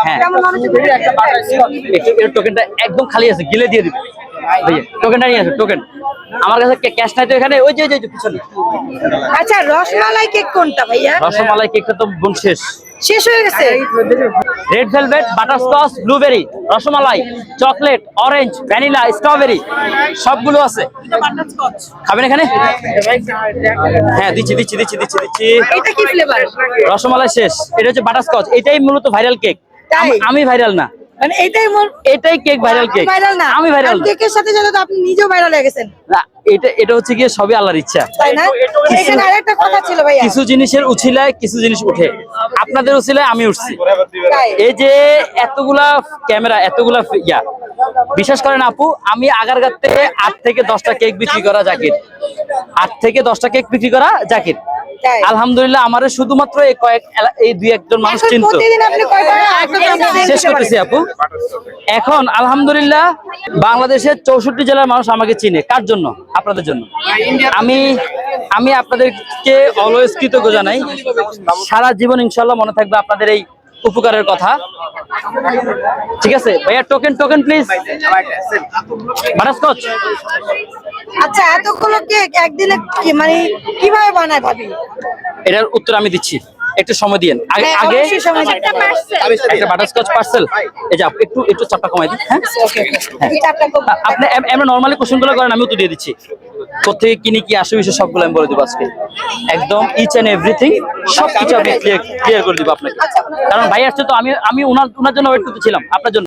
হ্যাঁ এর টোকেনটা একদম খালি আছে, গিলে দিয়ে দিবে ভাইয়া। টোকেনটা নিয়ে আসো, টোকেন আমার কাছে ক্যাশ নাই তো এখানে। ওই যে পিছনে। আচ্ছা, রসমালাই কেক কোনটা ভাইয়া? রসমালাই কেকটা তো বোন শেষ হয়ে গেছে। Red velvet, butterscotch, blueberry, rasmalai, chocolate, orange, vanilla, strawberry সবগুলো আছে। খাবেন এখানে? হ্যাঁ দিচ্ছি। এটা কি ফ্লেভার? রসমালাই শেষ, এটা হচ্ছে বাটারস্কচ। এটাই মূলত ভাইরাল কেক। তাই? আমি ভাইরাল না, মানে এটাই কেক ভাইরাল কেক। ভাইরাল না, আমি ভাইরাল না। কেকের সাথে সাথে তো আপনি নিজেও ভাইরাল হয়ে গেছেন। না, এটা হচ্ছে গিয়ে সবই আল্লাহর ইচ্ছা। তাই না? এখানে আরেকটা কথা ছিল ভাইয়া। কিছু জিনিসের উছিলায় কিছু জিনিস উঠে, আপনাদের উছিলায় আমি উঠছি। তাই? এই যে এতগুলা ক্যামেরা, এতগুলা বিশ্বাস করেন আপু, আমি আগারগাঁ থেকে 8 থেকে 10টা কেক বিক্রি করা জাকির, 8 থেকে 10টা কেক বিক্রি করা জাকির। তাই? আলহামদুলিল্লাহ আমার শুধুমাত্র এই দুই একজন মানুষ এখন চিনতো। প্রতিদিন আপনি কয়টা শেষ করতেছি আপু। এখন আলহামদুলিল্লাহ বাংলাদেশের 64 জেলার মানুষ আমাকে চিনে। কার জন্য? আপনাদের জন্য। আমি আপনাদেরকে অলওয়েজ কৃতজ্ঞ জানাই। সারা জীবন ইনশাল্লাহ মনে থাকবে আপনাদের এই উপকারের কথা। ঠিক আছে ভাইয়া, টোকেন প্লিজ। বাটারস্কচ। আচ্ছা, এতগুলো কেক একদিনে মানে কিভাবে বানায় ভাবি? এটার উত্তর আমি দিচ্ছি, একটু সময় দিয়েন। আগে অবশ্যই সময় দিতে হবে। একটা বাটারস্কচ পার্সেল। এই যে একটু চাপটা কমাই দিন। হ্যাঁ এই চারটা কেক আপনি এমনি নরমালি কোশ্চেনগুলো করেন, আমি উত্তর দিয়ে দিচ্ছি। কোথেকে কিনি, কি আসে বিষয় সবগুলো আমি বলে দেবো আজকে। একদম ইচ এন্ড এভরিথিং সবকিছু আমি ক্লিয়ার করে দিব আপনাকে। কারণ ভাই আসছে তো, আমি ওনার জন্য ওয়েট করতেছিলাম, আপনার জন্য।